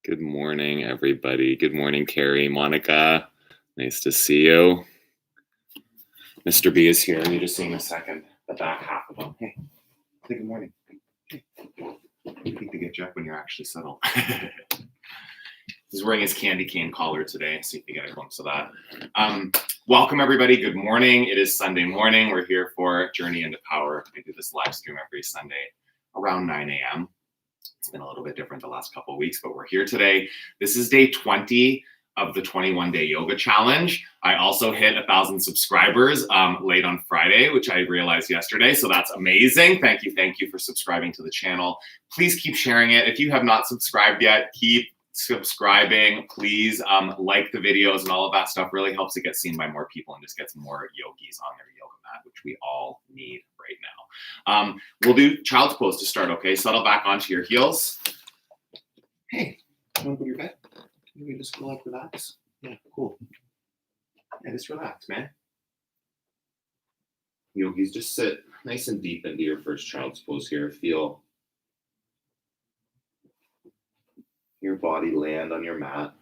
Good morning, everybody. Good morning, Carrie, Monica. Nice to see you. Mr. B is here. You just see him a second. The back half of him. Hey, say good morning. Hey. You think to get you up when you're actually settled. He's wearing his candy cane collar today. See if you get a glimpse of that. Welcome, everybody. Good morning. It is Sunday morning. We're here for Journey into Power. I do this live stream every Sunday around 9 a.m. It's been a little bit different the last couple of weeks, but we're here today. This is day 20 of the 21-day yoga challenge. I also hit 1,000 subscribers late on Friday, which I realized yesterday. So that's amazing. Thank you for subscribing to the channel. Please keep sharing it. If you have not subscribed yet, keep subscribing. Please like the videos, and all of that stuff really helps it get seen by more people and just gets more yogis on their yoga mat, which we all need right now. We'll do child's pose to start, okay? Settle back onto your heels. Hey, you want to go to your bed? Can we just go like relax? Yeah, cool. Yeah, just relax, man. Yogis, just sit nice and deep into your first child's pose here. Feel your body land on your mat.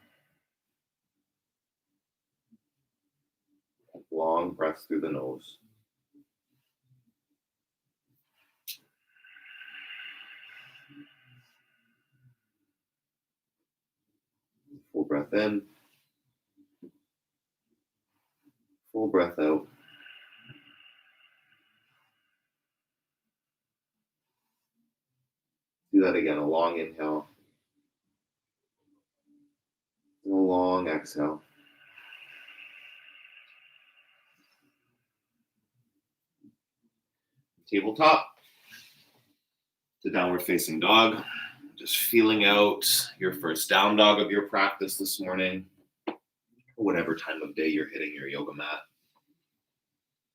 Long breaths through the nose. Full breath in. Full breath out. Do that again. A long inhale. And a long exhale. Tabletop to downward facing dog. Just feeling out your first down dog of your practice this morning, or whatever time of day you're hitting your yoga mat.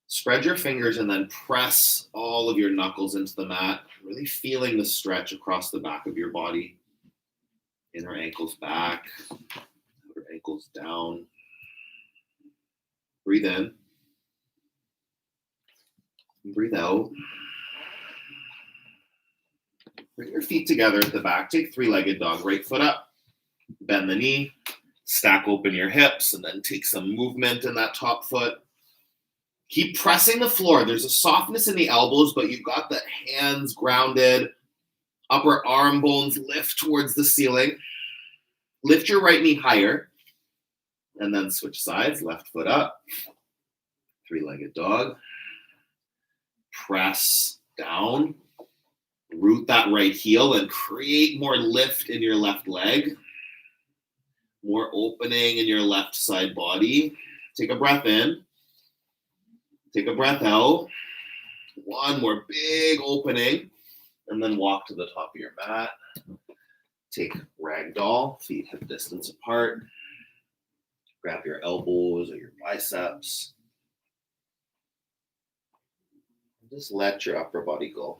Spread your fingers and then press all of your knuckles into the mat, really feeling the stretch across the back of your body. Inner ankles back, outer ankles down. Breathe in. Breathe out. Bring your feet together at the back. Take three-legged dog. Right foot up. Bend the knee. Stack open your hips and then take some movement in that top foot. Keep pressing the floor. There's a softness in the elbows, but you've got the hands grounded. Upper arm bones lift towards the ceiling. Lift your right knee higher. And then switch sides. Left foot up. Three-legged dog. Press down. Root that right heel and create more lift in your left leg. More opening in your left side body. Take a breath in. Take a breath out. One more big opening. And then walk to the top of your mat. Take ragdoll, feet hip distance apart. Grab your elbows or your biceps. Just let your upper body go.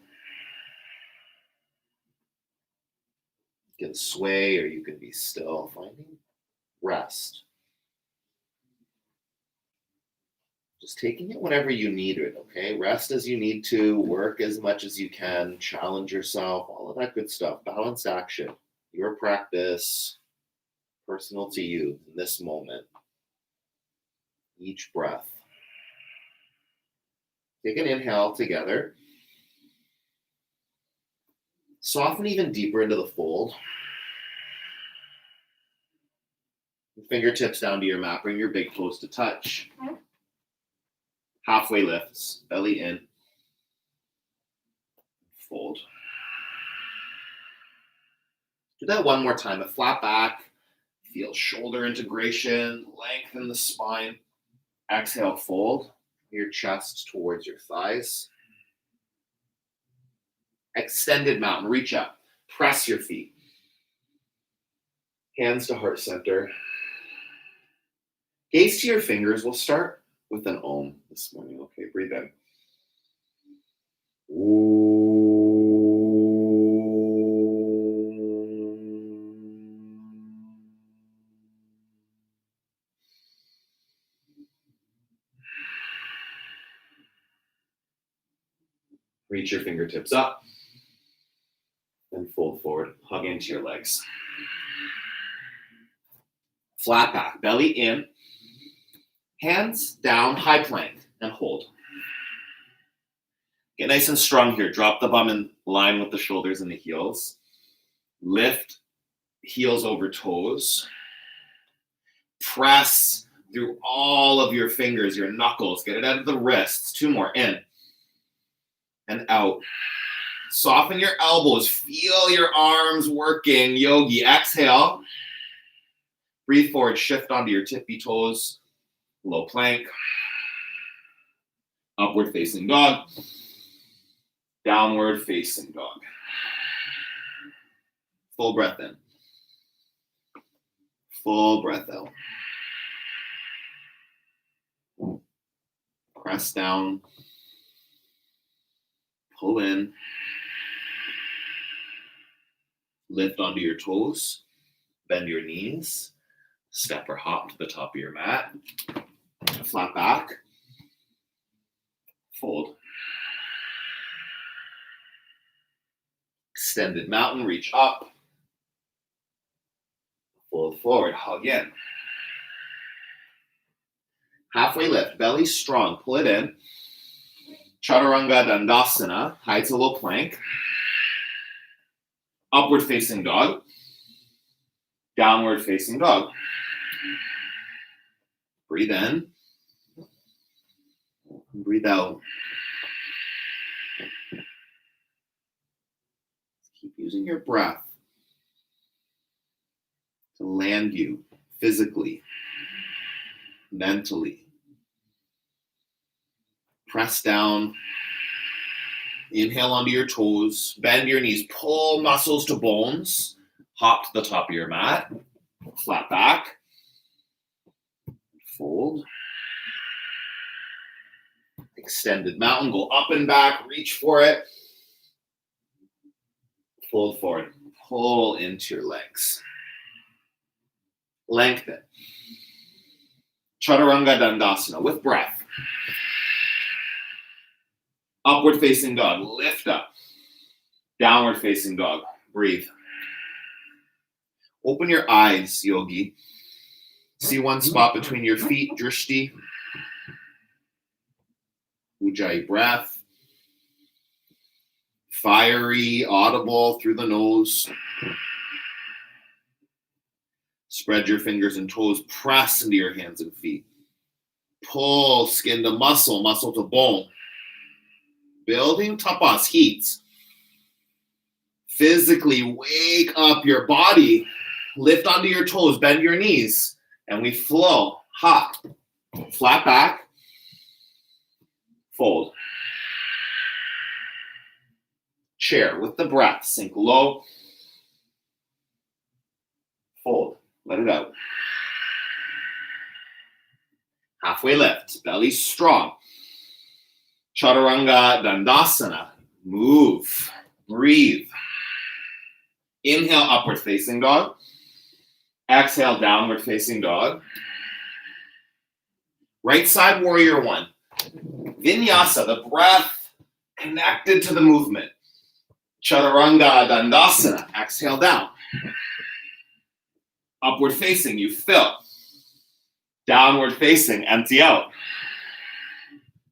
You can sway or you can be still, finding rest. Just taking it whenever you need it, okay? Rest as you need to, work as much as you can, challenge yourself, all of that good stuff. Balanced action, your practice, personal to you in this moment. Each breath. Take an inhale together. Soften even deeper into the fold. Fingertips down to your mat. Bring your big toes to touch. Halfway lifts. Belly in. Fold. Do that one more time. A flat back. Feel shoulder integration. Lengthen the spine. Exhale, fold your chest towards your thighs. Extended mountain, reach up, press your feet. Hands to heart center. Gaze to your fingers. We'll start with an Om this morning. Okay, breathe in. Reach your fingertips up and fold forward. Hug into your legs. Flat back, belly in, hands down, high plank, and hold. Get nice and strong here. Drop the bum in line with the shoulders and the heels. Lift heels over toes. Press through all of your fingers, your knuckles. Get it out of the wrists. 2 more. In and out. Soften your elbows. Feel your arms working. Yogi. Exhale. Breathe forward. Shift onto your tippy toes. Low plank. Upward facing dog. Downward facing dog. Full breath in. Full breath out. Press down. Pull in. Lift onto your toes. Bend your knees. Step or hop to the top of your mat. Flat back. Fold. Extended mountain, reach up. Fold forward, hug in. Halfway lift, belly strong, pull it in. Chaturanga Dandasana, high to low plank. Upward facing dog. Downward facing dog. Breathe in. Breathe out. Keep using your breath to land you physically, mentally. Press down. Inhale onto your toes. Bend your knees. Pull muscles to bones. Hop to the top of your mat. Flat back. Fold. Extended mountain. Go up and back. Reach for it. Fold forward. Pull into your legs. Lengthen. Chaturanga Dandasana with breath. Upward facing dog. Lift up. Downward facing dog. Breathe. Open your eyes, yogi. See one spot between your feet, drishti. Ujjayi breath. Fiery, audible through the nose. Spread your fingers and toes. Press into your hands and feet. Pull skin to muscle, muscle to bone. Building tapas, heat. Physically wake up your body. Lift onto your toes, bend your knees, and we flow. Hop. Flat back. Fold. Chair with the breath. Sink low. Fold. Let it out. Halfway lift. Belly strong. Chaturanga Dandasana. Move. Breathe. Inhale, upward facing dog. Exhale, downward facing dog. Right side warrior one. Vinyasa, the breath connected to the movement. Chaturanga Dandasana. Exhale down. Upward facing, you fill. Downward facing, empty out.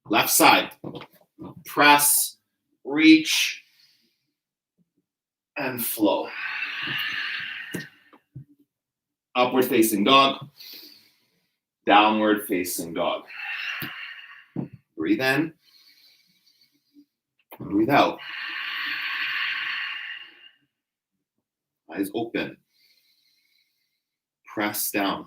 Left side. Press, reach, and flow. Upward facing dog. Downward facing dog. Breathe in. Breathe out. Eyes open. Press down.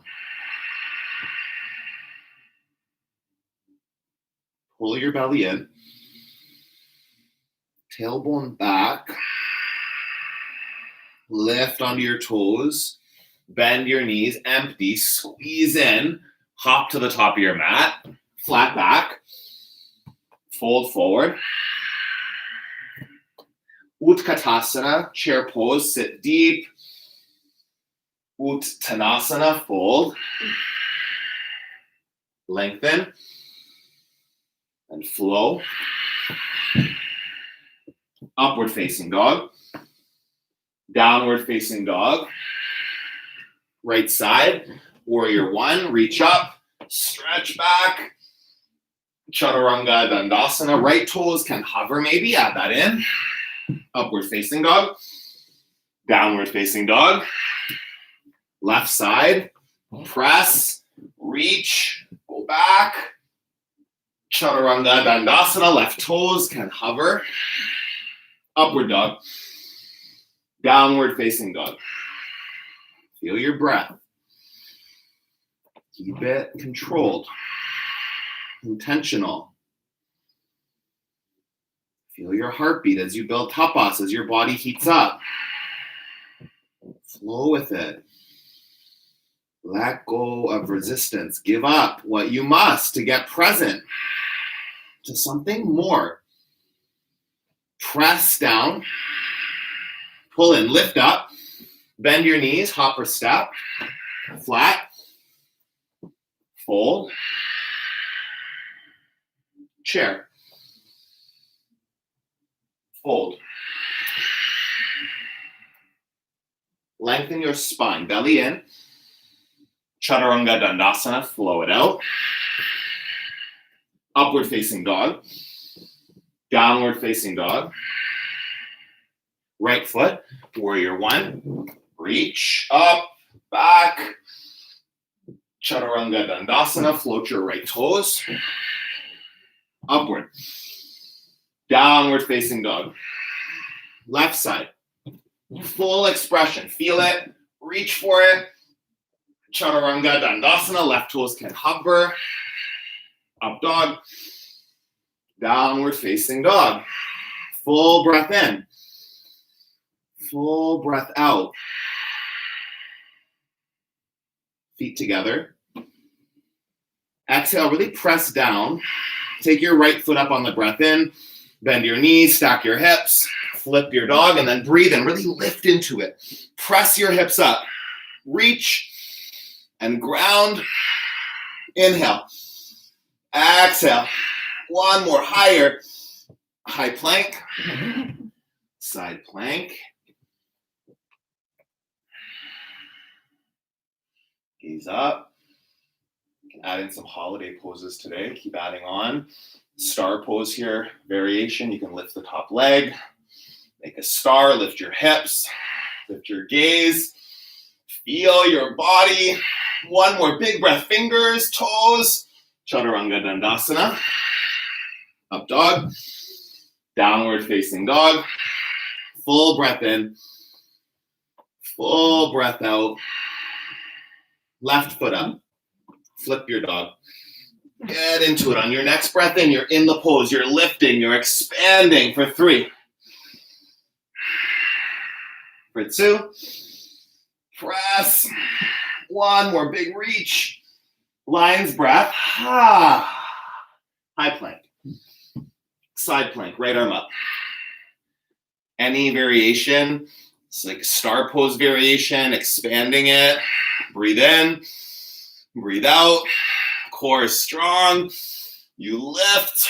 Pull your belly in. Tailbone back. Lift onto your toes. Bend your knees. Empty. Squeeze in. Hop to the top of your mat. Flat back. Fold forward. Utkatasana. Chair pose. Sit deep. Uttanasana. Fold. Lengthen. And flow. Upward facing dog. Downward facing dog. Right side. Warrior one, reach up, stretch back. Chaturanga Dandasana, right toes can hover maybe, add that in. Upward facing dog, downward facing dog. Left side, press, reach, go back. Chaturanga Dandasana, left toes can hover. Upward dog, downward facing dog. Feel your breath. Keep it controlled, intentional. Feel your heartbeat as you build tapas, as your body heats up. Flow with it. Let go of resistance. Give up what you must to get present to something more. Press down. Pull in, lift up. Bend your knees, hop or step. Flat. Fold. Chair. Fold. Lengthen your spine, belly in. Chaturanga Dandasana, flow it out. Upward facing dog. Downward facing dog. Right foot, warrior one. Reach up, back. Chaturanga Dandasana, float your right toes. Upward. Downward facing dog. Left side. Full expression. Feel it. Reach for it. Chaturanga Dandasana. Left toes can hover. Up dog. Downward facing dog. Full breath in. Full breath out. Feet together. Exhale, really press down. Take your right foot up on the breath in. Bend your knees, stack your hips, flip your dog, and then breathe in. Really lift into it. Press your hips up. Reach and ground. Inhale. Exhale. One more, higher. High plank. Side plank. Gaze up. You can add in some holiday poses today. Keep adding on. Star pose here, variation. You can lift the top leg. Make a star, lift your hips. Lift your gaze. Feel your body. One more big breath, fingers, toes. Chaturanga Dandasana. Up dog. Downward facing dog. Full breath in. Full breath out. Left foot up. Flip your dog. Get into it. On your next breath in, you're in the pose. You're lifting. You're expanding for 3. For 2. Press. 1 more big reach. Lion's breath. High plank. Side plank. Right arm up. Any variation. It's like star pose variation. Expanding it. Breathe in. Breathe out. Core is strong. You lift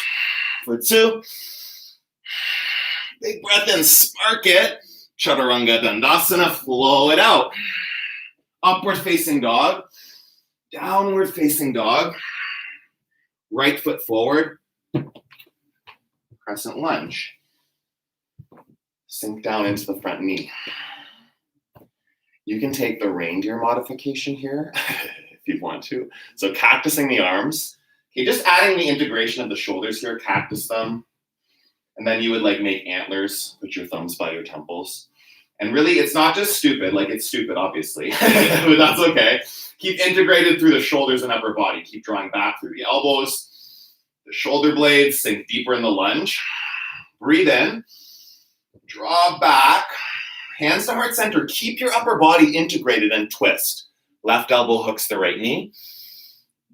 for 2. Big breath in, spark it. Chaturanga Dandasana, flow it out. Upward facing dog. Downward facing dog. Right foot forward. Crescent lunge. Sink down into the front knee. You can take the reindeer modification here if you want to. So cactusing the arms. Okay, just adding the integration of the shoulders here, cactus them. And then you would like make antlers, put your thumbs by your temples. And really, it's not just stupid, like it's stupid, obviously, but that's okay. Keep integrated through the shoulders and upper body. Keep drawing back through the elbows, the shoulder blades, sink deeper in the lunge. Breathe in, draw back, hands to heart center. Keep your upper body integrated and twist. Left elbow hooks the right knee.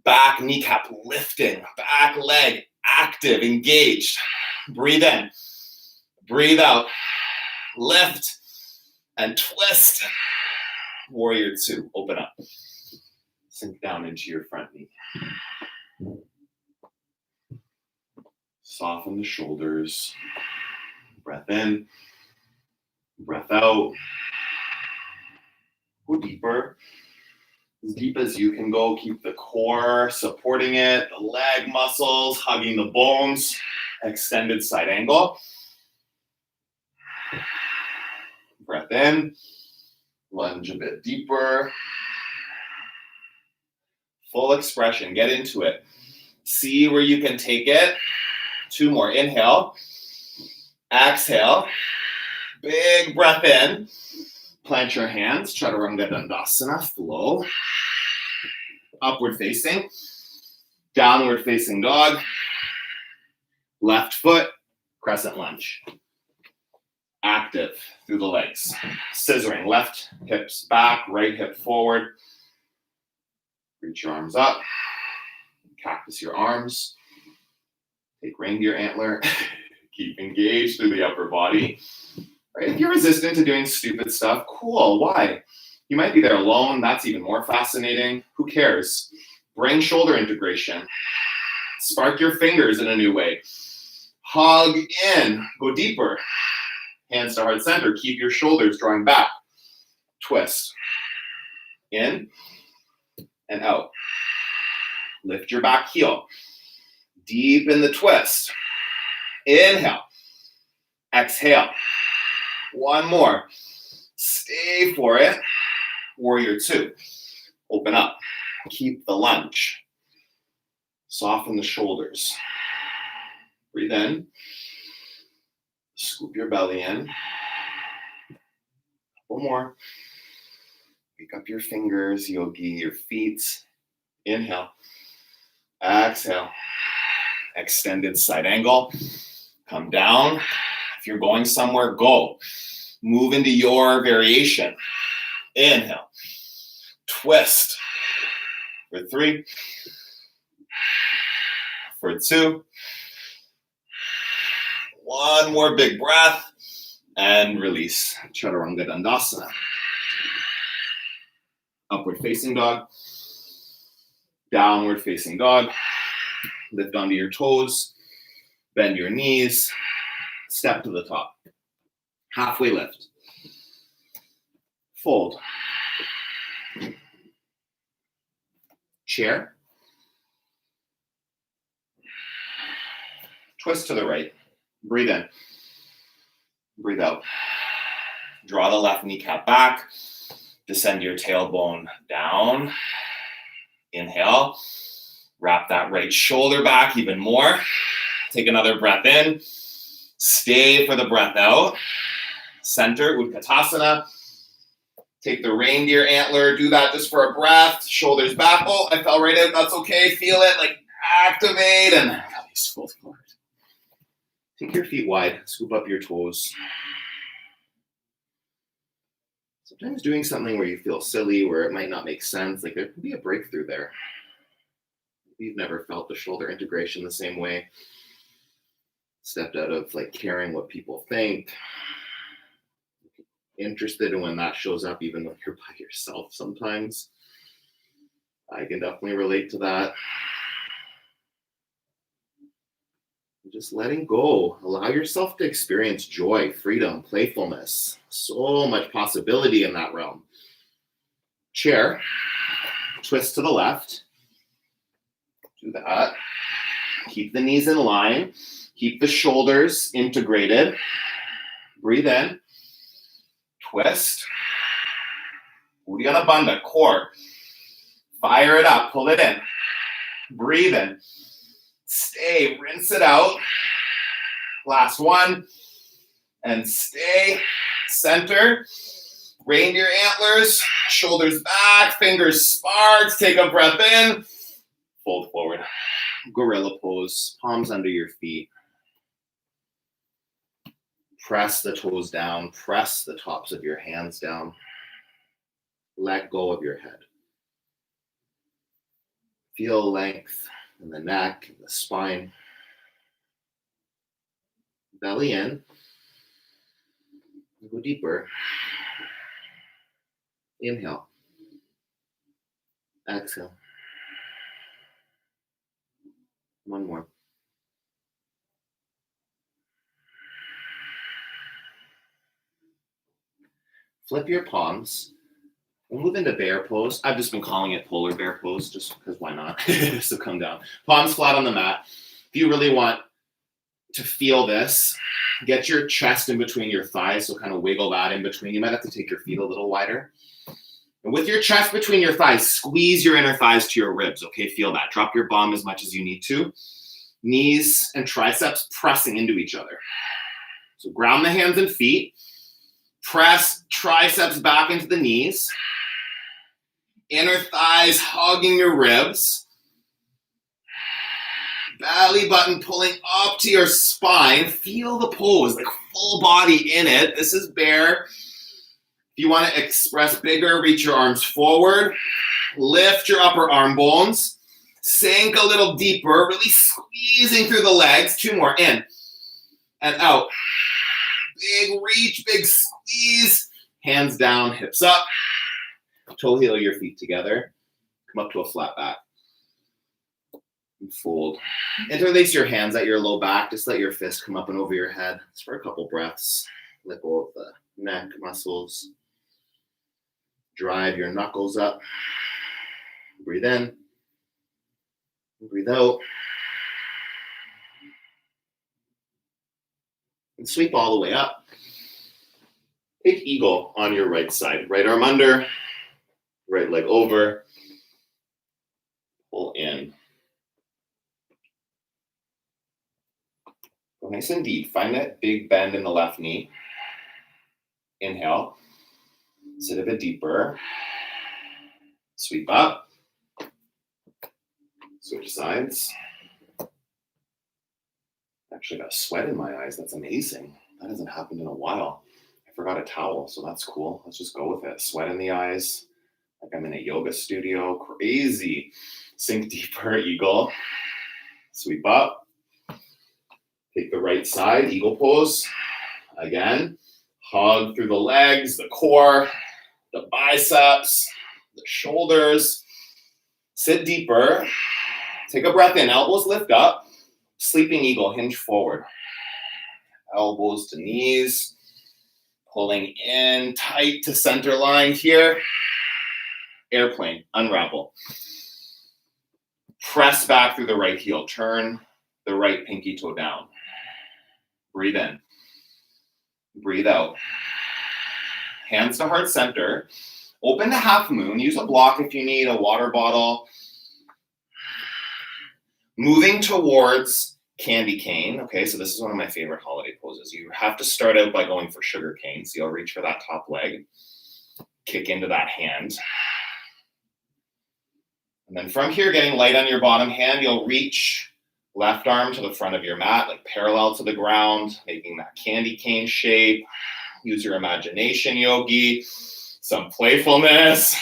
Back kneecap lifting, back leg active, engaged. Breathe in, breathe out, lift and twist. Warrior 2, open up. Sink down into your front knee. Soften the shoulders. Breath in, breath out. Go deeper. As deep as you can go. Keep the core supporting it, the leg muscles hugging the bones. Extended side angle. Breath in. Lunge a bit deeper. Full expression. Get into it. See where you can take it. 2 more. Inhale. Exhale. Big breath in. Plant your hands. Chaturanga Dandasana. Flow. Upward facing. Downward facing dog. Left foot. Crescent lunge. Active through the legs. Scissoring. Left hips back. Right hip forward. Reach your arms up. Cactus your arms. Take reindeer antler. Keep engaged through the upper body. Right? If you're resistant to doing stupid stuff, cool. Why? You might be there alone. That's even more fascinating. Who cares? Bring shoulder integration. Spark your fingers in a new way. Hug in. Go deeper. Hands to heart center. Keep your shoulders drawing back. Twist. In and out. Lift your back heel. Deep in the twist. Inhale. Exhale. 1 more. Stay for it. Warrior 2. Open up. Keep the lunge. Soften the shoulders. Breathe in. Scoop your belly in. 1 more. Pick up your fingers, yogi, your feet. Inhale. Exhale. Extended side angle. Come down. If you're going somewhere, go. Move into your variation. Inhale. Twist. For 3. For 2. 1 more big breath. And release. Chaturanga Dandasana. Upward facing dog. Downward facing dog. Lift onto your toes. Bend your knees. Step to the top. Halfway lift. Fold. Chair. Twist to the right. Breathe in. Breathe out. Draw the left kneecap back. Descend your tailbone down. Inhale. Wrap that right shoulder back even more. Take another breath in. Stay for the breath out. Center, Utkatasana. Take the reindeer antler. Do that just for a breath. Shoulders back. Oh, I fell right out. That's okay. Feel it. Like activate and release. Fold forward. Take your feet wide. Scoop up your toes. Sometimes doing something where you feel silly, where it might not make sense, like there can be a breakthrough there. Maybe you've never felt the shoulder integration the same way. Stepped out of like caring what people think. Interested in when that shows up, even when you're by yourself sometimes. I can definitely relate to that. Just letting go. Allow yourself to experience joy, freedom, playfulness. So much possibility in that realm. Chair. Twist to the left. Do that. Keep the knees in line. Keep the shoulders integrated. Breathe in. Twist. Uddiyana Bandha, core. Fire it up. Pull it in. Breathe in. Stay. Rinse it out. Last one. And stay. Center. Reindeer antlers. Shoulders back. Fingers sparked. Take a breath in. Fold forward. Gorilla pose. Palms under your feet. Press the toes down. Press the tops of your hands down. Let go of your head. Feel length in the neck, in the spine. Belly in. Go deeper. Inhale. Exhale. One more. Flip your palms. We'll move into bear pose. I've just been calling it polar bear pose just because why not? So come down. Palms flat on the mat. If you really want to feel this, get your chest in between your thighs, so kind of wiggle that in between. You might have to take your feet a little wider. And with your chest between your thighs, squeeze your inner thighs to your ribs, okay? Feel that. Drop your bum as much as you need to. Knees and triceps pressing into each other. So ground the hands and feet. Press triceps back into the knees. Inner thighs hugging your ribs. Belly button pulling up to your spine. Feel the pose, like full body in it. This is bear. If you want to express bigger, reach your arms forward. Lift your upper arm bones. Sink a little deeper, really squeezing through the legs. 2 more, in and out. Big reach, big squeeze. Hands down, hips up. Toe heel your feet together. Come up to a flat back. And fold. Interlace your hands at your low back. Just let your fist come up and over your head. Just for a couple breaths. Let go of the neck muscles. Drive your knuckles up. Breathe in. Breathe out. And sweep all the way up. Take eagle on your right side. Right arm under. Right leg over. Pull in. Go nice and deep. Find that big bend in the left knee. Inhale. Sit a bit deeper. Sweep up. Switch sides. Actually got sweat in my eyes. That's amazing. That hasn't happened in a while. I forgot a towel, so that's cool. Let's just go with it. Sweat in the eyes. Like I'm in a yoga studio. Crazy. Sink deeper, eagle. Sweep up. Take the right side, eagle pose. Again. Hug through the legs, the core, the biceps, the shoulders. Sit deeper. Take a breath in. Elbows lift up. Sleeping eagle, hinge forward. Elbows to knees. Pulling in tight to center line here. Airplane, unravel. Press back through the right heel. Turn the right pinky toe down. Breathe in. Breathe out. Hands to heart center. Open to half moon. Use a block if you need, a water bottle. Moving towards candy cane. Okay, so this is one of my favorite holiday poses. You have to start out by going for sugar cane. So you'll reach for that top leg. Kick into that hand. And then from here, getting light on your bottom hand, you'll reach left arm to the front of your mat, like parallel to the ground, making that candy cane shape. Use your imagination, yogi. Some playfulness.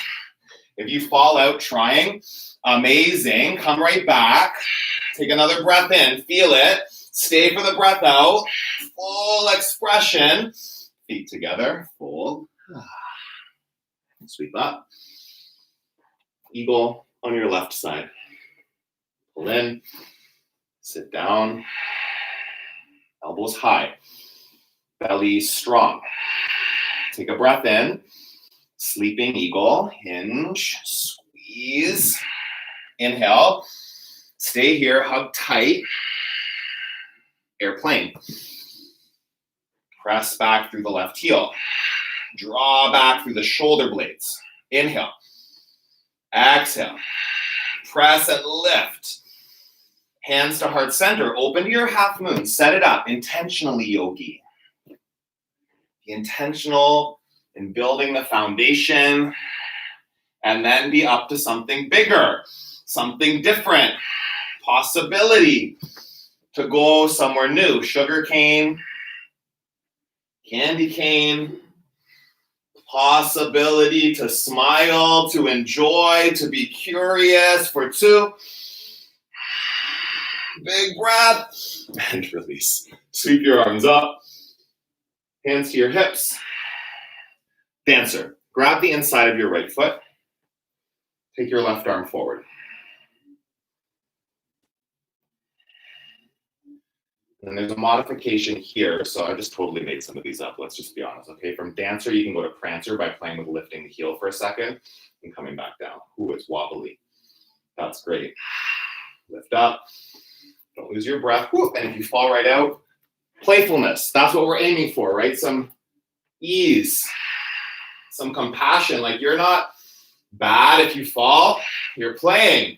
If you fall out trying, amazing. Come right back. Take another breath in. Feel it. Stay for the breath out. Full expression. Feet together. Fold. Sweep up. Eagle on your left side. Pull in. Sit down. Elbows high. Belly strong. Take a breath in. Sleeping eagle. Hinge. Squeeze. Inhale. Stay here. Hug tight. Airplane. Press back through the left heel. Draw back through the shoulder blades. Inhale. Exhale. Press and lift. Hands to heart center. Open to your half moon. Set it up intentionally, yogi. Be intentional in building the foundation and then be up to something bigger, something different, possibility to go somewhere new. Sugar cane, candy cane, possibility to smile, to enjoy, to be curious for 2. Big breath and release. Sweep your arms up. Hands to your hips. Dancer. Grab the inside of your right foot. Take your left arm forward. And there's a modification here, so I just totally made some of these up, let's just be honest, okay? From dancer, you can go to prancer by playing with lifting the heel for a second and coming back down. Ooh, it's wobbly. That's great. Lift up. Don't lose your breath. Woo. And if you fall right out, playfulness. That's what we're aiming for, right? Some ease, some compassion. Like, you're not bad if you fall. You're playing.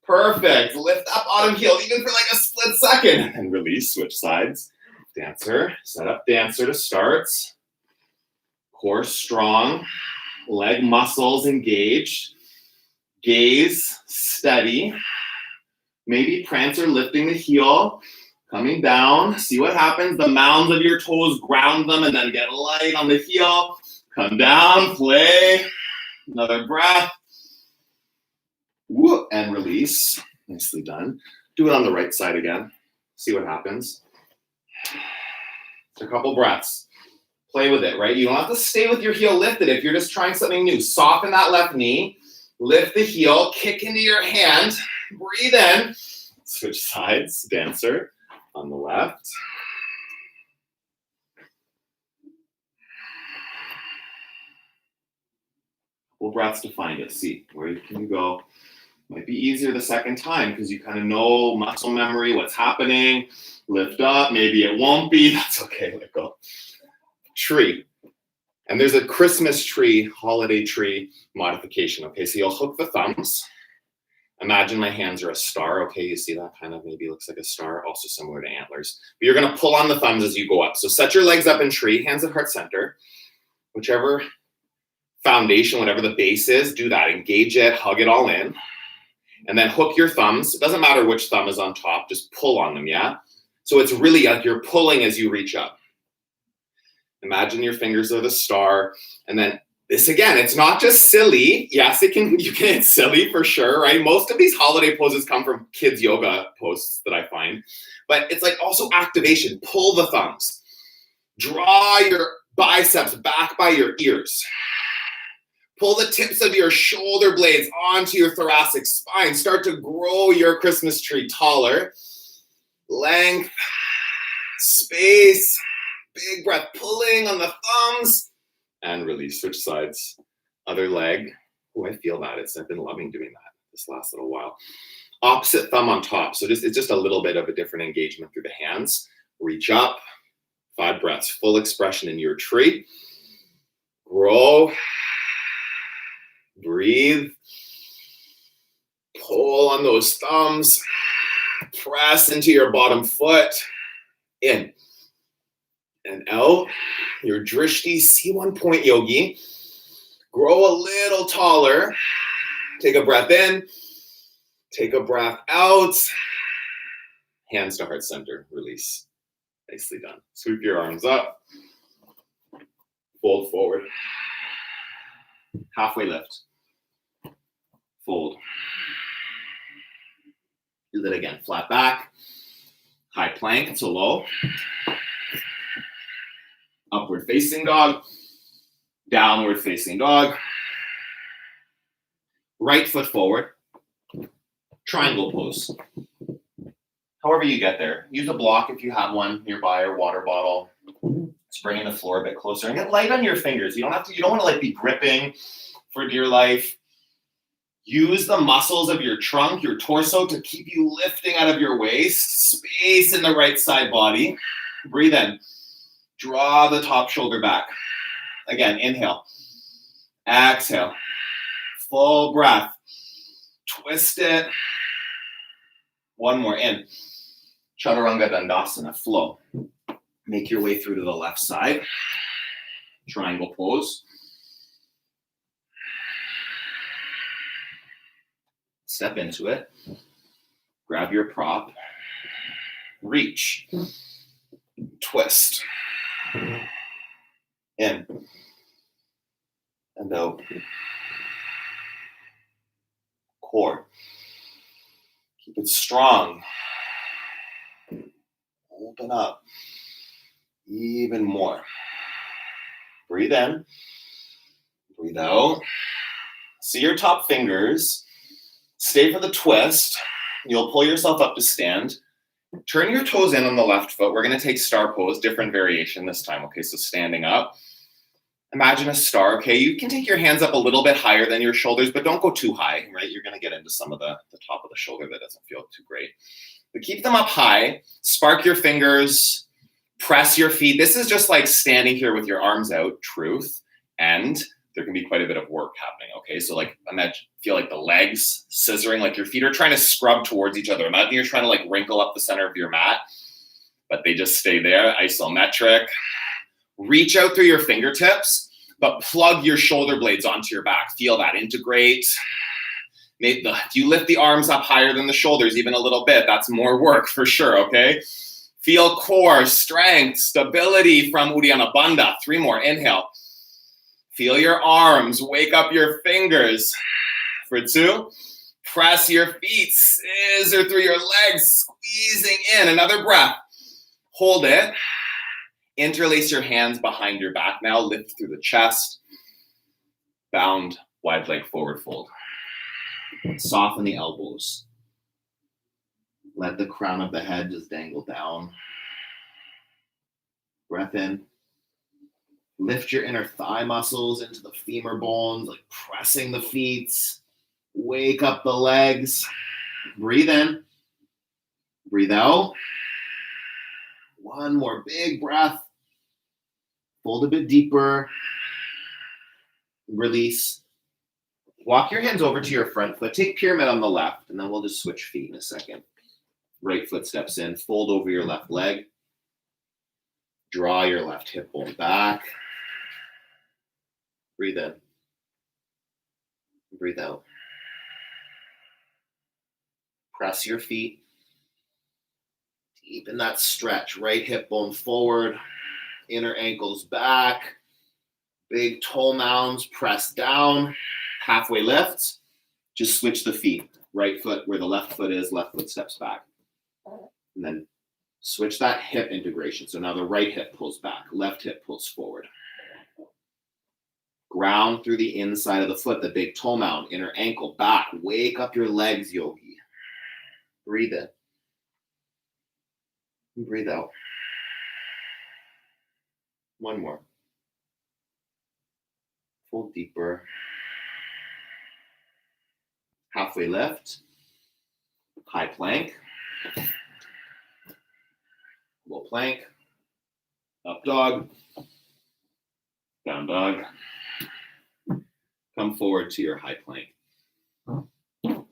Perfect. Lift up bottom heel, even for like a split second. And release, switch sides. Dancer, set up dancer to start. Core strong. Leg muscles engaged. Gaze steady. Maybe prancer lifting the heel. Coming down. See what happens. The mounds of your toes, ground them, and then get light on the heel. Come down, play. Another breath. Woo, and release. Nicely done. Do it on the right side again. See what happens. Just a couple breaths. Play with it, right? You don't have to stay with your heel lifted if you're just trying something new. Soften that left knee. Lift the heel. Kick into your hand. Breathe in. Switch sides. Dancer on the left. Couple breaths to find it. See, where can you go? Might be easier the second time because you kind of know muscle memory, what's happening. Lift up, maybe it won't be. That's okay, let go. Tree. And there's a Christmas tree, holiday tree modification. Okay, so you'll hook the thumbs. Imagine my hands are a star. Okay, you see that kind of maybe looks like a star, also similar to antlers. But you're gonna pull on the thumbs as you go up. So set your legs up in tree, hands at heart center. Whichever foundation, whatever the base is, do that. Engage it, hug it all in. And then hook your thumbs. It doesn't matter which thumb is on top, just pull on them, yeah? So it's really like you're pulling as you reach up. Imagine your fingers are the star. And then this again, it's not just silly. Yes, it's silly for sure, right? Most of these holiday poses come from kids' yoga posts that I find. But it's like also activation. Pull the thumbs. Draw your biceps back by your ears. Pull the tips of your shoulder blades onto your thoracic spine. Start to grow your Christmas tree taller. Length, space, big breath, pulling on the thumbs. And release, switch sides. Other leg. Oh, I feel that. I've been loving doing that this last little while. Opposite thumb on top. So it's just a little bit of a different engagement through the hands. Reach up. 5 breaths. Full expression in your tree. Grow. Breathe. Pull on those thumbs. Press into your bottom foot. In. And out. Your drishti C1 point yogi. Grow a little taller. Take a breath in. Take a breath out. Hands to heart center. Release. Nicely done. Sweep your arms up. Fold forward. Halfway lift. Fold. Do that again. Flat back. High plank to low. Upward facing dog. Downward facing dog. Right foot forward. Triangle pose. However you get there. Use a block if you have one nearby, or water bottle. Just bring in the floor a bit closer and get light on your fingers. You don't want to like be gripping for dear life. Use the muscles of your trunk, your torso to keep you lifting out of your waist. Space in the right side body. Breathe in. Draw the top shoulder back. Again, inhale. Exhale. Full breath. Twist it. One more in. Chaturanga Dandasana, flow. Make your way through to the left side. Triangle pose. Step into it. Grab your prop. Reach. Twist. In. And out. Core. Keep it strong. Open up. Even more. Breathe in. Breathe out. See your top fingers. Stay for the twist. You'll pull yourself up to stand. Turn your toes in on the left foot. We're going to take star pose, different variation this time. Okay, so standing up. Imagine a star, okay? You can take your hands up a little bit higher than your shoulders, but don't go too high, right? You're going to get into some of the top of the shoulder that doesn't feel too great. But keep them up high. Spark your fingers. Press your feet. This is just like standing here with your arms out, truth. And there can be quite a bit of work happening, okay? So like imagine, feel like the legs scissoring, like your feet are trying to scrub towards each other. Imagine you're trying to like wrinkle up the center of your mat, but they just stay there, isometric. Reach out through your fingertips, but plug your shoulder blades onto your back. Feel that, integrate. If you lift the arms up higher than the shoulders, even a little bit, that's more work for sure, okay? Feel core, strength, stability from Uddiyana Bandha. 3 more, inhale. Feel your arms, wake up your fingers. For 2, press your feet, scissor through your legs, squeezing in. Another breath. Hold it. Interlace your hands behind your back now. Lift through the chest. Bound, wide leg forward fold. Soften the elbows. Let the crown of the head just dangle down. Breath in. Lift your inner thigh muscles into the femur bones, like pressing the feet. Wake up the legs. Breathe in. Breathe out. 1 more big breath. Fold a bit deeper. Release. Walk your hands over to your front foot. Take pyramid on the left, and then we'll just switch feet in a second. Right foot steps in. Fold over your left leg. Draw your left hip bone back. Breathe in. Breathe out. Press your feet. Deepen that stretch. Right hip bone forward. Inner ankles back. Big toe mounds. Press down. Halfway lift. Just switch the feet. Right foot where the left foot is. Left foot steps back. And then switch that hip integration. So now the right hip pulls back. Left hip pulls forward. Ground through the inside of the foot. The big toe mound. Inner ankle back. Wake up your legs, yogi. Breathe in. Breathe out. 1 more. Fold deeper. Halfway lift. High plank. Low plank. Up dog. Down dog. Come forward to your high plank.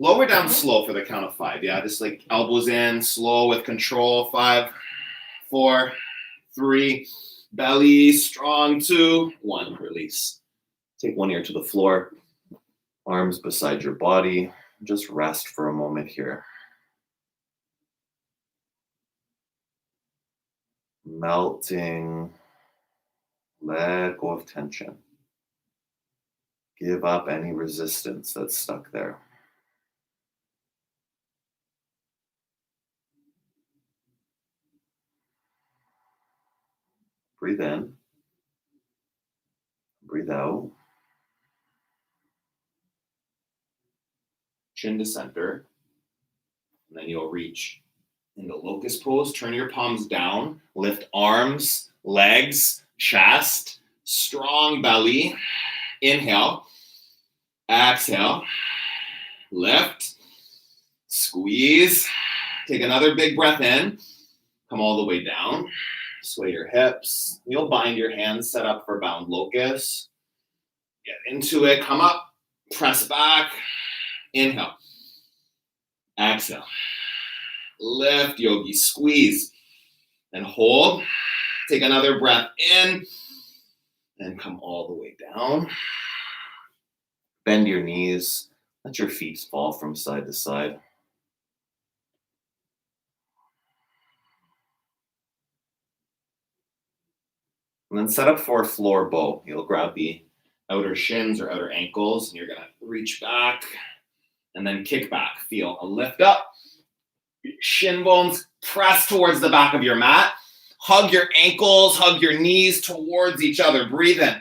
Lower down slow for the count of 5. Yeah, just like elbows in, slow with control. 5, 4, 3, belly strong. 2, 1, release. Take 1 ear to the floor, arms beside your body. Just rest for a moment here. Melting, let go of tension. Give up any resistance that's stuck there. Breathe in. Breathe out. Chin to center. And then you'll reach into locust pose. Turn your palms down. Lift arms, legs, chest. Strong belly. Inhale. Exhale. Lift. Squeeze. Take another big breath in. Come all the way down. Sway your hips. You'll bind your hands, set up for bound locust. Get into it. Come up. Press back. Inhale. Exhale. Lift, yogi. Squeeze. And hold. Take another breath in. And come all the way down. Bend your knees. Let your feet fall from side to side. And then set up for a floor bow. You'll grab the outer shins or outer ankles, and you're going to reach back and then kick back. Feel a lift up. Shin bones press towards the back of your mat. Hug your ankles, hug your knees towards each other. Breathe in.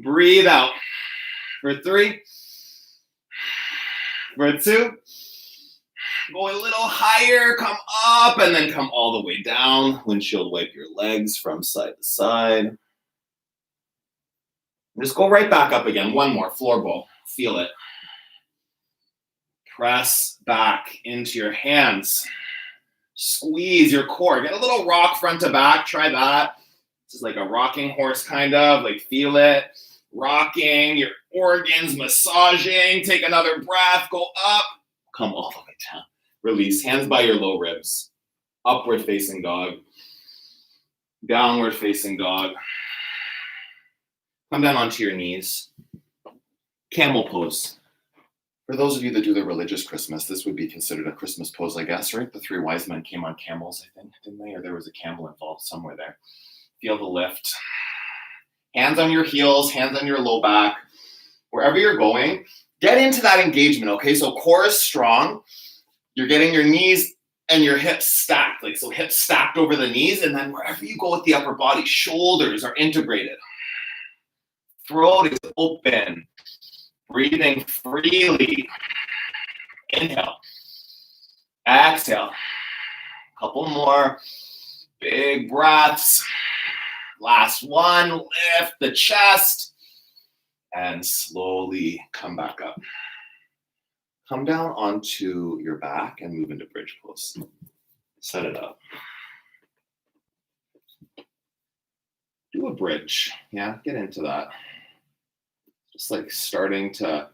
Breathe out. For 3. For 2. Go a little higher, come up, and then come all the way down. Windshield wipe your legs from side to side. Just go right back up again. One more, floor bowl. Feel it. Press back into your hands. Squeeze your core. Get a little rock front to back. Try that. This is like a rocking horse kind of. Like feel it. Rocking your organs, massaging. Take another breath. Go up. Come all the way down. Release. Hands by your low ribs. Upward facing dog. Downward facing dog. Come down onto your knees. Camel pose. For those of you that do the religious Christmas, this would be considered a Christmas pose, I guess, right? The 3 wise men came on camels, I think, didn't they? Or there was a camel involved somewhere there. Feel the lift. Hands on your heels, hands on your low back. Wherever you're going, get into that engagement, okay? So core is strong. You're getting your knees and your hips stacked, like so hips stacked over the knees, and then wherever you go with the upper body, shoulders are integrated. Throat is open. Breathing freely. Inhale. Exhale. Couple more. Big breaths. Last one. Lift the chest. And slowly come back up. Come down onto your back and move into bridge pose. Set it up. Do a bridge. Yeah, get into that. Just like starting to,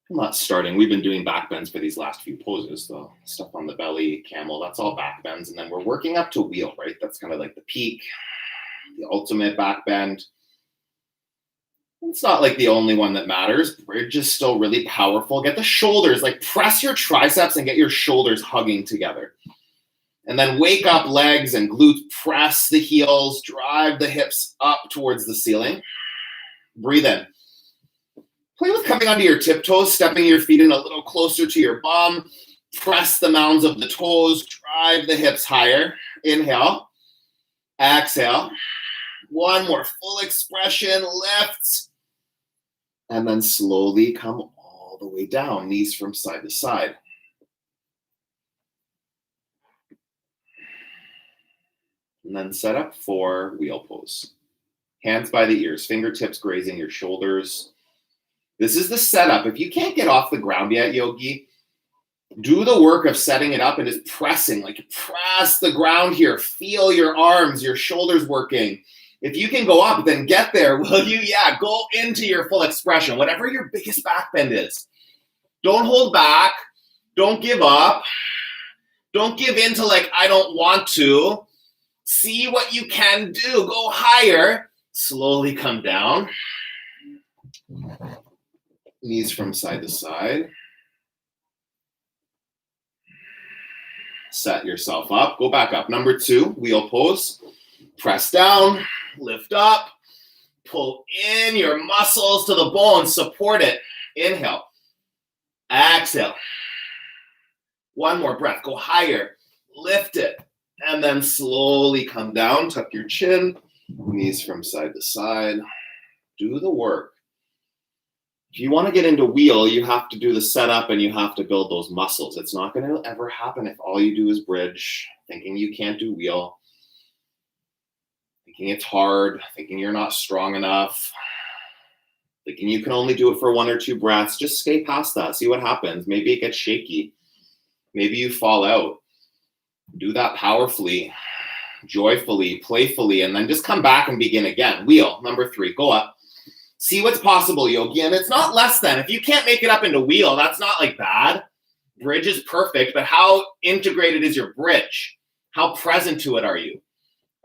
not starting, we've been doing back bends for these last few poses, though. Stuff on the belly, camel, that's all back bends. And then we're working up to wheel, right? That's kind of like the peak, the ultimate back bend. It's not like the only one that matters. Bridge is still really powerful. Get the shoulders, like press your triceps and get your shoulders hugging together. And then wake up legs and glutes, press the heels, drive the hips up towards the ceiling. Breathe in. Play with coming onto your tiptoes, stepping your feet in a little closer to your bum. Press the mounds of the toes, drive the hips higher. Inhale. Exhale. One more full expression, lift. And then slowly come all the way down, knees from side to side. And then set up for wheel pose. Hands by the ears, fingertips grazing your shoulders. This is the setup. If you can't get off the ground yet, yogi, do the work of setting it up and just pressing, like press the ground here. Feel your arms, your shoulders working. If you can go up, then get there, will you? Yeah, go into your full expression, whatever your biggest back bend is. Don't hold back. Don't give up. Don't give in to like, I don't want to. See what you can do. Go higher. Slowly come down. Knees from side to side. Set yourself up. Go back up. Number 2, wheel pose. Press down. Lift up. Pull in your muscles to the bones. Support it. Inhale. Exhale. One more breath. Go higher. Lift it. And then slowly come down. Tuck your chin. Knees from side to side. Do the work. If you want to get into wheel, you have to do the setup and you have to build those muscles. It's not going to ever happen if all you do is bridge, thinking you can't do wheel, thinking it's hard, thinking you're not strong enough, thinking you can only do it for 1 or 2 breaths. Just skate past that. See what happens. Maybe it gets shaky. Maybe you fall out. Do that powerfully, joyfully, playfully, and then just come back and begin again. Wheel, number 3, go up. See what's possible, yogi. And it's not less than. If you can't make it up into wheel, that's not like bad. Bridge is perfect, but how integrated is your bridge? How present to it are you?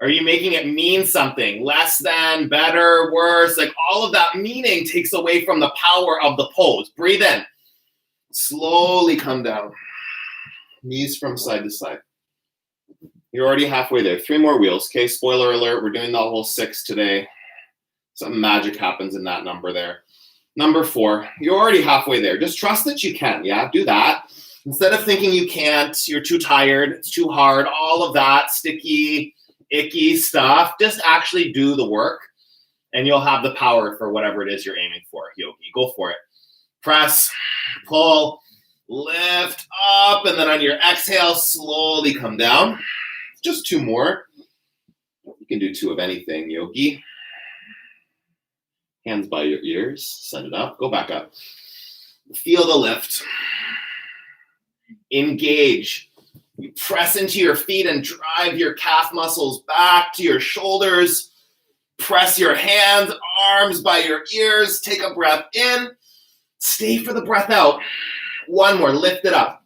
Are you making it mean something? Less than, better, worse? Like all of that meaning takes away from the power of the pose. Breathe in. Slowly come down. Knees from side to side. You're already halfway there. 3 more wheels. Okay, spoiler alert. We're doing the whole 6 today. Something magic happens in that number there. Number 4, you're already halfway there. Just trust that you can, yeah? Do that. Instead of thinking you can't, you're too tired, it's too hard, all of that sticky, icky stuff, just actually do the work and you'll have the power for whatever it is you're aiming for, yogi. Go for it. Press, pull, Lift up, and then on your exhale, slowly come down. Just 2 more. You can do 2 of anything, yogi. Hands by your ears, set it up, go back up. Feel the lift. Engage. You press into your feet and drive your calf muscles back to your shoulders. Press your hands, arms by your ears. Take a breath in. Stay for the breath out. 1 more, lift it up.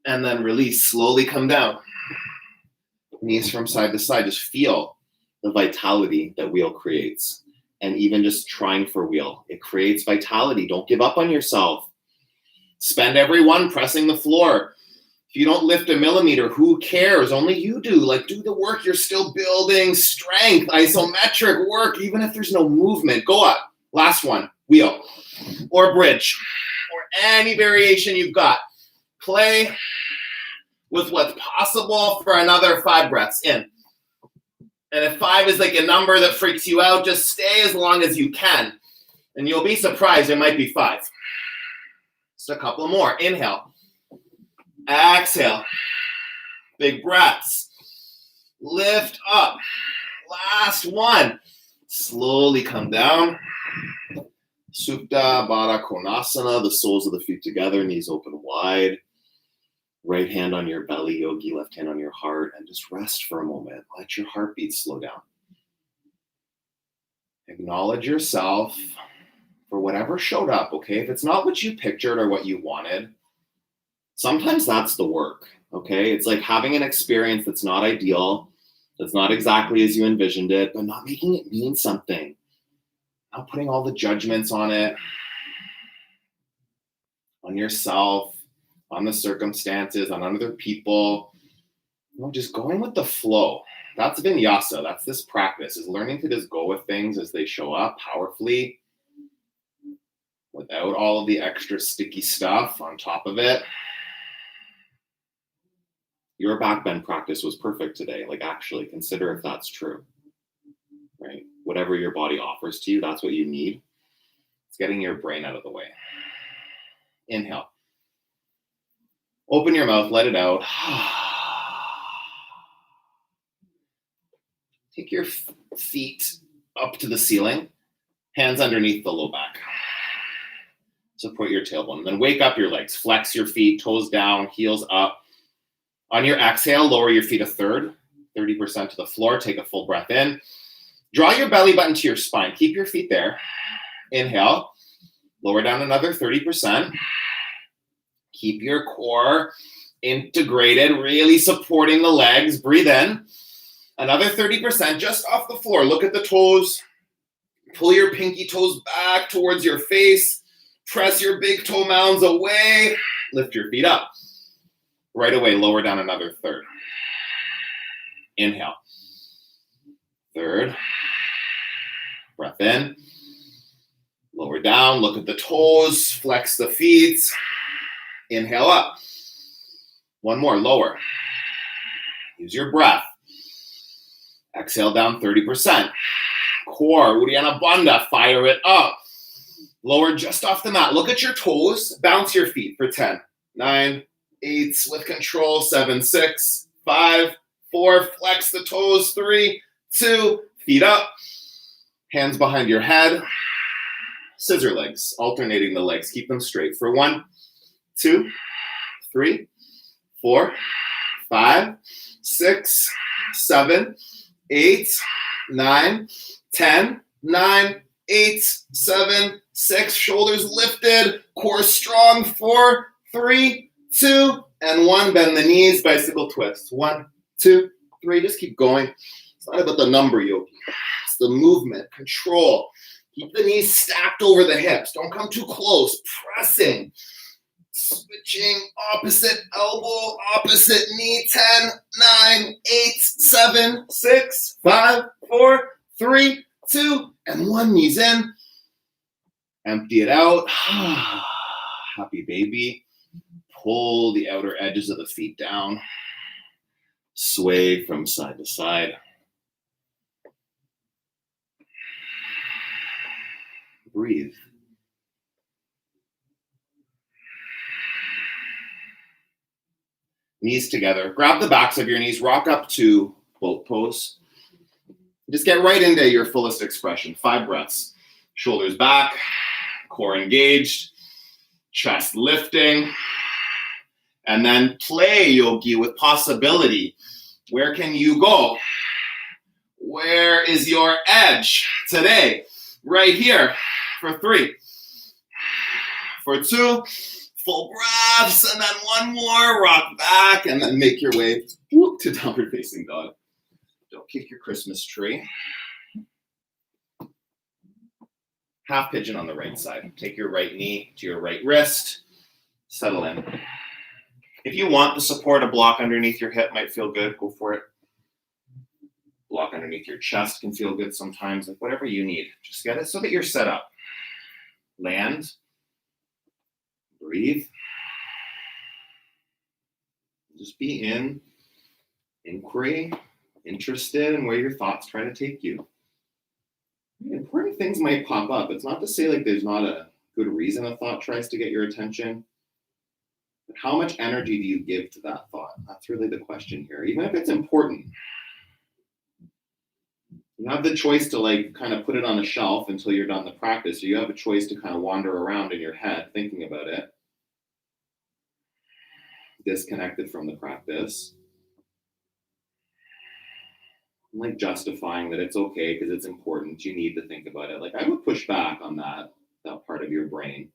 And then release, slowly come down. Knees from side to side, just feel the vitality that wheel creates. And even just trying for wheel, it creates vitality. Don't give up on yourself. Spend every one pressing the floor. If you don't lift a millimeter, who cares? Only you do. Like, do the work. You're still building strength, isometric work, even if there's no movement. Go up. Last one, wheel or bridge or any variation you've got. Play with what's possible for another 5 breaths in. And if 5 is like a number that freaks you out, just stay as long as you can. And you'll be surprised, it might be 5. Just a couple more. Inhale. Exhale. Big breaths. Lift up. Last one. Slowly come down. Supta Baddha Konasana, the soles of the feet together, knees open wide. Right hand on your belly, yogi, left hand on your heart, and just rest for a moment. Let your heartbeat slow down. Acknowledge yourself for whatever showed up, okay? If it's not what you pictured or what you wanted, sometimes that's the work, okay? It's like having an experience that's not ideal, that's not exactly as you envisioned it, but not making it mean something. Not putting all the judgments on it, on yourself, on the circumstances, on other people. Just going with the flow. That's vinyasa. That's this practice, is learning to just go with things as they show up powerfully without all of the extra sticky stuff on top of it. Your back bend practice was perfect today. Like, actually consider if that's true, right? Whatever your body offers to you, that's what you need. It's getting your brain out of the way. Inhale. Open your mouth, let it out. Take your feet up to the ceiling, hands underneath the low back. Support your tailbone. Then wake up your legs. Flex your feet, toes down, heels up. On your exhale, lower your feet a third, 30% to the floor. Take a full breath in. Draw your belly button to your spine. Keep your feet there. Inhale. Lower down another 30%. Keep your core integrated, really supporting the legs. Breathe in. Another 30% just off the floor. Look at the toes. Pull your pinky toes back towards your face. Press your big toe mounds away. Lift your feet up. Right away, lower down another third. Inhale. Third. Breath in. Lower down. Look at the toes. Flex the feet. Inhale up. One more, lower. Use your breath. Exhale down 30%. Core, Uddiyana Bandha, fire it up. Lower just off the mat. Look at your toes. Bounce your feet for 10, 9, 8, with control, 7, 6, 5, 4, flex the toes, 3, 2, feet up. Hands behind your head. Scissor legs, alternating the legs. Keep them straight for 1, 2, 3, 4, 5, 6, 7, 8, 9, 10, 9, 8, 7, 6. Shoulders lifted, core strong. 4, 3, 2, and 1. Bend the knees, bicycle twist. 1, 2, 3. Just keep going. It's not about the number, yogi. It's the movement, control. Keep the knees stacked over the hips. Don't come too close. Pressing. Switching, opposite elbow, opposite knee. 10, 9, 8, 7, 6, 5, 4, 3, 2, and 1. Knees in. Empty it out. Happy baby. Pull the outer edges of the feet down. Sway from side to side. Breathe. Knees together. Grab the backs of your knees. Rock up to boat pose. Just get right into your fullest expression. 5 breaths. Shoulders back, core engaged, chest lifting. And then play yogi with possibility. Where can you go? Where is your edge today? Right here for 3. For 2, full breaths, and then 1 more, rock back, and then make your way to downward facing dog. Don't kick your Christmas tree. Half pigeon on the right side. Take your right knee to your right wrist. Settle in. If you want the support, a block underneath your hip might feel good. Go for it. Block underneath your chest can feel good sometimes. Like whatever you need. Just get it so that you're set up. Land. Breathe. Just be in inquiry, interested in where your thoughts try to take you. Important things might pop up. It's not to say like there's not a good reason a thought tries to get your attention. But how much energy do you give to that thought? That's really the question here. Even if it's important, you have the choice to like kind of put it on a shelf until you're done the practice. Or you have a choice to kind of wander around in your head thinking about it, disconnected from the practice. Like justifying that it's okay because it's important. You need to think about it. Like I would push back on that part of your brain.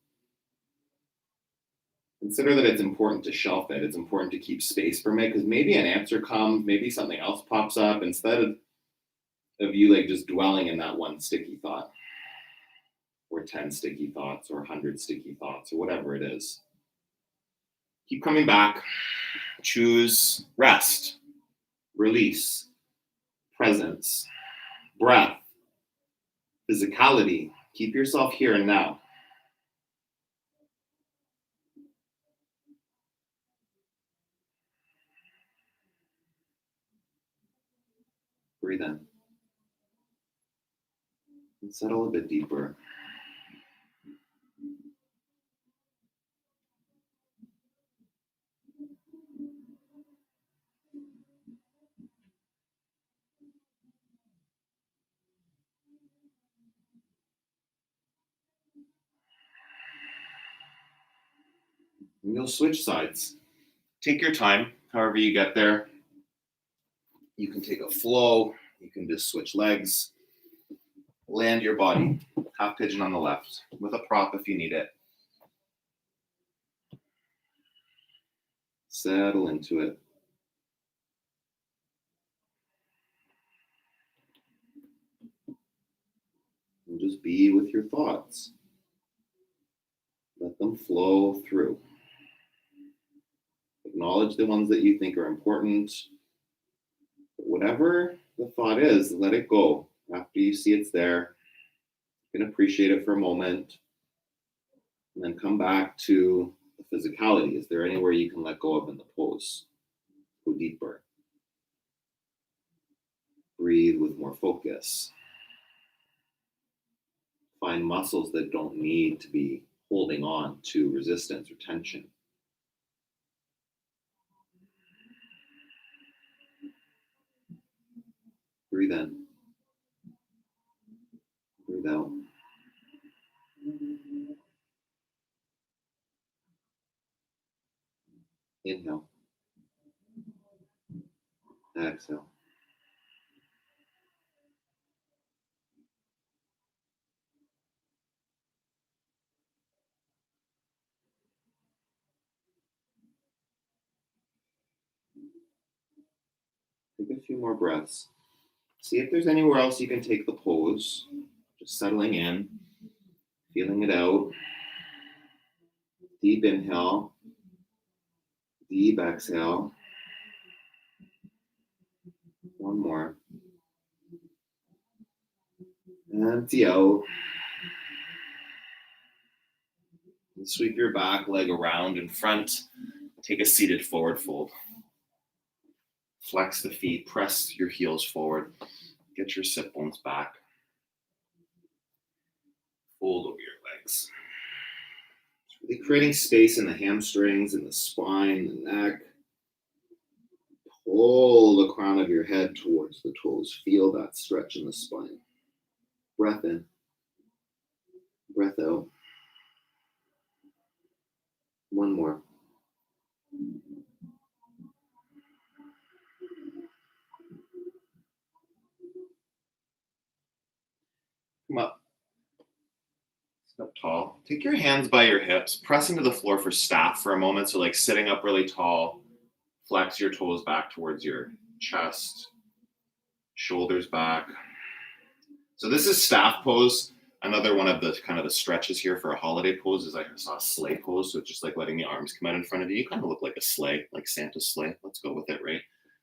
Consider that it's important to shelf it. It's important to keep space from it because maybe an answer comes, maybe something else pops up instead of you like just dwelling in that one sticky thought or 10 sticky thoughts or 100 sticky thoughts or whatever it is. Keep coming back. Choose rest, release, presence, breath, physicality. Keep yourself here and now. Breathe in. And settle a bit deeper. And you'll switch sides. Take your time, however you get there. You can take a flow. You can just switch legs. Land your body. Half pigeon on the left with a prop if you need it. Settle into it. And just be with your thoughts. Let them flow through. Acknowledge the ones that you think are important. But whatever the thought is, let it go. After you see it's there, you can appreciate it for a moment. And then come back to the physicality. Is there anywhere you can let go of in the pose? Go deeper. Breathe with more focus. Find muscles that don't need to be holding on to resistance or tension. Breathe in. Breathe out. Inhale. Exhale. Take a few more breaths. See if there's anywhere else you can take the pose. Just settling in, feeling it out. Deep inhale. Deep exhale. One more. Empty out. And sweep your back leg around in front. Take a seated forward fold. Flex the feet, press your heels forward. Get your sit bones back. Fold over your legs. It's really creating space in the hamstrings, in the spine, the neck. Pull the crown of your head towards the toes. Feel that stretch in the spine. Breath in. Breath out. One more. Come up. Up tall. Take your hands by your hips. Press into the floor for staff for a moment. So like sitting up really tall. Flex your toes back towards your chest. Shoulders back. So this is staff pose. Another one of the kind of the stretches here for a holiday pose is I saw a sleigh pose. So just like letting the arms come out in front of you. You kind of look like a sleigh, like Santa's sleigh. Let's go with it, right?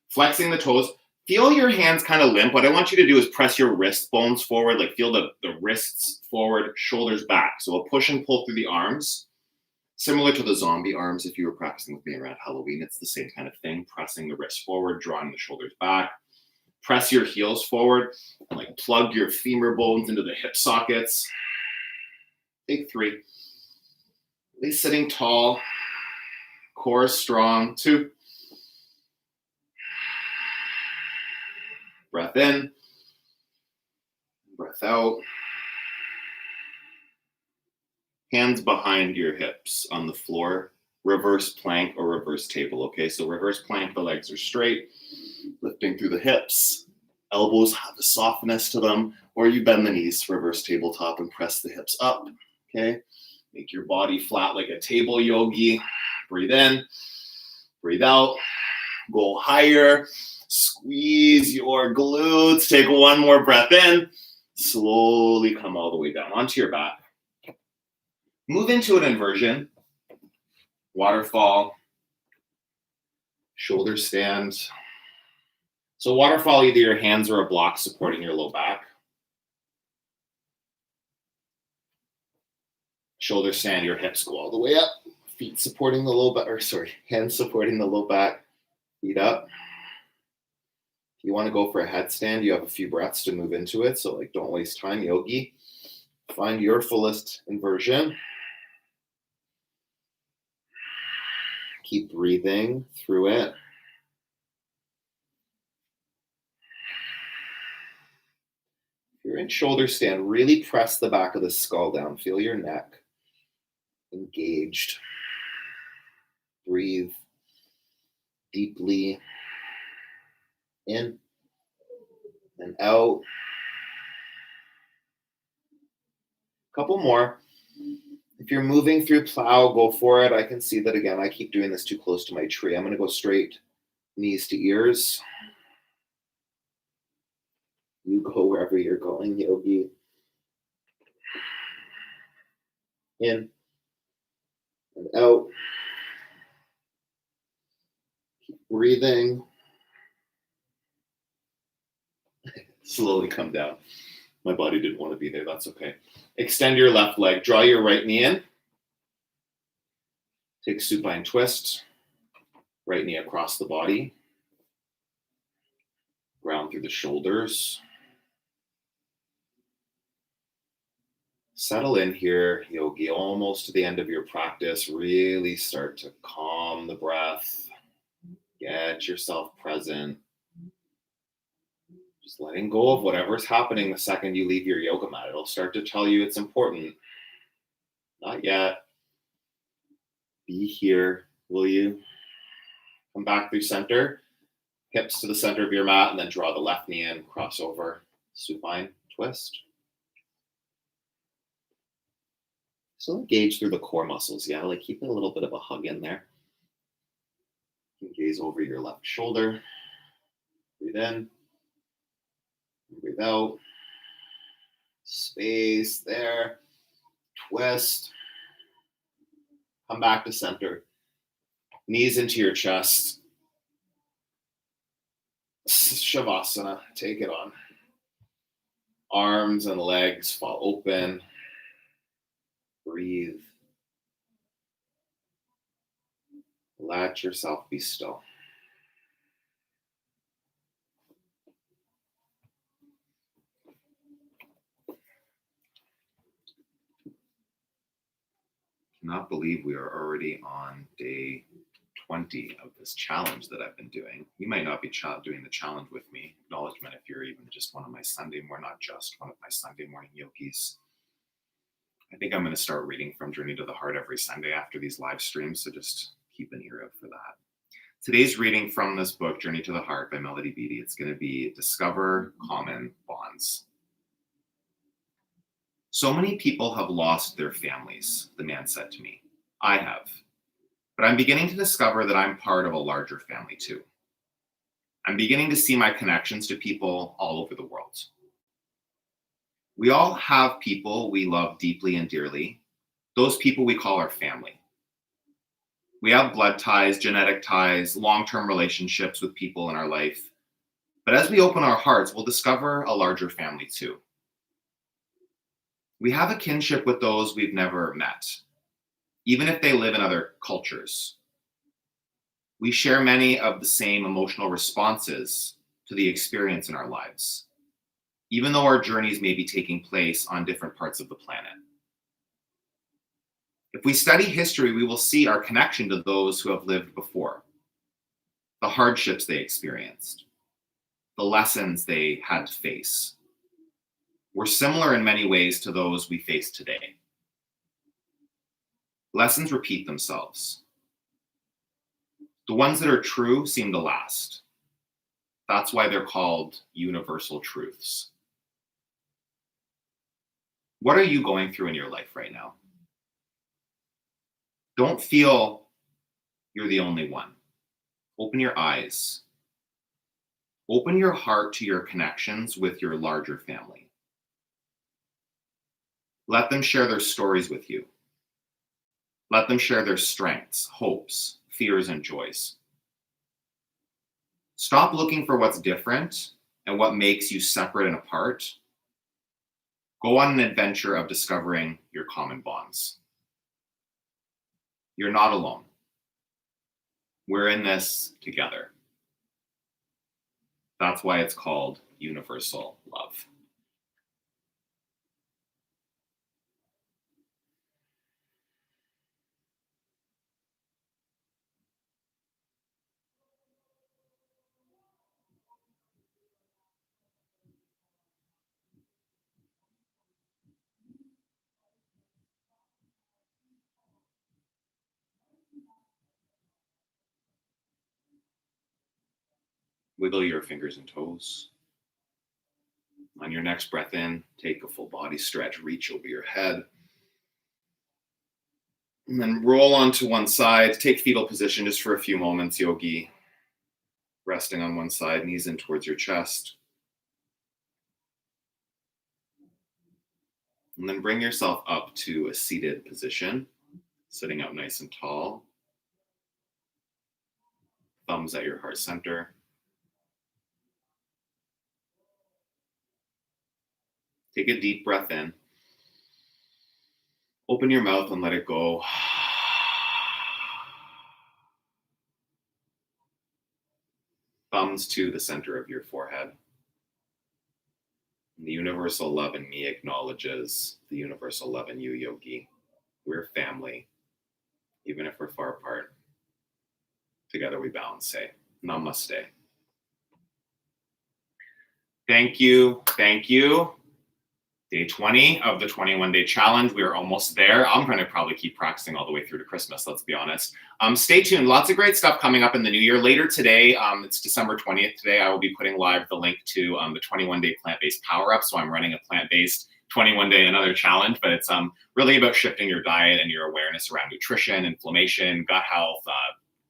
Flexing the toes. Feel your hands kind of limp. What I want you to do is press your wrist bones forward, like feel the wrists forward, shoulders back. So a push and pull through the arms, similar to the zombie arms if you were practicing with me around Halloween. It's the same kind of thing, pressing the wrists forward, drawing the shoulders back. Press your heels forward, and like plug your femur bones into the hip sockets. Take 3. At least sitting tall, core strong. 2. Breath in, breath out. Hands behind your hips on the floor, reverse plank or reverse table, okay? So reverse plank, the legs are straight, lifting through the hips. Elbows have a softness to them, or you bend the knees, reverse tabletop and press the hips up, okay? Make your body flat like a table yogi. Breathe in, breathe out, go higher. Squeeze your glutes. Take one more breath in. Slowly come all the way down onto your back. Move into an inversion. Waterfall. Shoulder stand. So waterfall, either your hands or a block supporting your low back. Shoulder stand, your hips go all the way up. Feet supporting the low back, hands supporting the low back. Feet up. You want to go for a headstand, you have a few breaths to move into it. So like, don't waste time, yogi. Find your fullest inversion. Keep breathing through it. If you're in shoulder stand, really press the back of the skull down. Feel your neck engaged. Breathe deeply. In and out. Couple more. If you're moving through plow, go for it. I can see that again. I keep doing this too close to my tree. I'm going to go straight, knees to ears. You go wherever you're going, yogi. In and out. Keep breathing. Slowly come down. My body didn't want to be there. That's okay. Extend your left leg. Draw your right knee in. Take supine twist. Right knee across the body. Ground through the shoulders. Settle in here, yogi. Almost to the end of your practice. Really start to calm the breath. Get yourself present. Just letting go of whatever's happening the second you leave your yoga mat. It'll start to tell you it's important. Not yet. Be here, will you? Come back through center. Hips to the center of your mat, and then draw the left knee in, cross over. Supine twist. Still engage through the core muscles, yeah? Like keep a little bit of a hug in there. You can gaze over your left shoulder. Breathe in. Breathe out. Space there. Twist. Come back to center. Knees into your chest. Shavasana. Take it on. Arms and legs fall open. Breathe. Let yourself be still. Cannot believe we are already on day 20 of this challenge that I've been doing. You might not be doing the challenge with me. Acknowledgement if you're even just one of my Sunday morning, not just one of my Sunday morning yogis. I think I'm going to start reading from Journey to the Heart every Sunday after these live streams, so just keep an ear out for that. Today's reading from this book, Journey to the Heart by Melody Beattie, it's going to be Discover Common Bonds. So many people have lost their families, the man said to me. I have. But I'm beginning to discover that I'm part of a larger family too. I'm beginning to see my connections to people all over the world. We all have people we love deeply and dearly. Those people we call our family. We have blood ties, genetic ties, long-term relationships with people in our life. But as we open our hearts, we'll discover a larger family too. We have a kinship with those we've never met, even if they live in other cultures. We share many of the same emotional responses to the experience in our lives, even though our journeys may be taking place on different parts of the planet. If we study history, we will see our connection to those who have lived before, the hardships they experienced, the lessons they had to face. We're similar in many ways to those we face today. Lessons repeat themselves. The ones that are true seem to last. That's why they're called universal truths. What are you going through in your life right now? Don't feel you're the only one. Open your eyes. Open your heart to your connections with your larger family. Let them share their stories with you. Let them share their strengths, hopes, fears, and joys. Stop looking for what's different and what makes you separate and apart. Go on an adventure of discovering your common bonds. You're not alone. We're in this together. That's why it's called universal love. Wiggle your fingers and toes. On your next breath in, take a full body stretch, reach over your head. And then roll onto one side. Take fetal position just for a few moments, yogi. Resting on one side, knees in towards your chest. And then bring yourself up to a seated position, sitting up nice and tall. Thumbs at your heart center. Take a deep breath in. Open your mouth and let it go. Thumbs to the center of your forehead. And the universal love in me acknowledges the universal love in you, yogi. We're family, even if we're far apart. Together we bow and say, Namaste. Thank you. Thank you. Day 20 of the 21-day challenge. We are almost there. I'm going to probably keep practicing all the way through to Christmas, let's be honest. Stay tuned. Lots of great stuff coming up in the new year. Later today, it's December 20th today, I will be putting live the link to the 21-day plant-based power-up. So I'm running a plant-based 21-day another challenge, but it's really about shifting your diet and your awareness around nutrition, inflammation, gut health,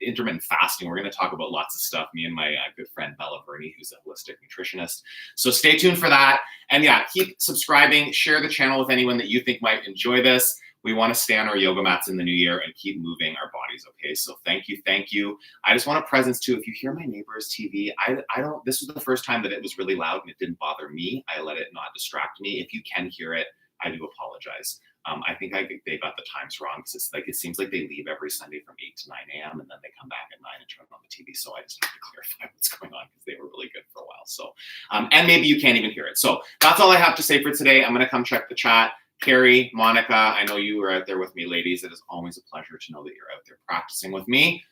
intermittent fasting. We're going to talk about lots of stuff. Me and my good friend Bella Verney, who's a holistic nutritionist. So stay tuned for that. And yeah, keep subscribing, share the channel with anyone that you think might enjoy this. We want to stay on our yoga mats in the new year and keep moving our bodies. Okay. So thank you. Thank you. I just want a presence too. If you hear my neighbor's TV, this was the first time that it was really loud and it didn't bother me. I let it not distract me. If you can hear it, I do apologize. I think they got the times wrong because it seems like they leave every Sunday from 8 to 9 a.m. and then they come back at 9 and turn on the TV. So I just have to clarify what's going on because they were really good for a while. So, and maybe you can't even hear it. So that's all I have to say for today. I'm going to come check the chat. Carrie, Monica, I know you were out there with me, ladies. It is always a pleasure to know that you're out there practicing with me.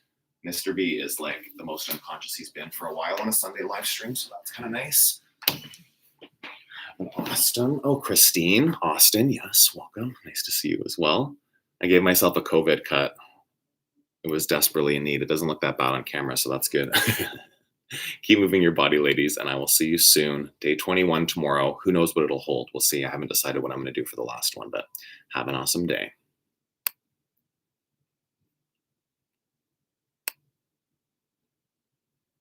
Mr. B is like the most unconscious he's been for a while on a Sunday live stream, so that's kind of nice. And Austin, oh, Christine, Austin, yes, welcome. Nice to see you as well. I gave myself a COVID cut. It was desperately in need. It doesn't look that bad on camera, so that's good. Keep moving your body, ladies, and I will see you soon. Day 21 tomorrow. Who knows what it'll hold? We'll see. I haven't decided what I'm going to do for the last one, but have an awesome day.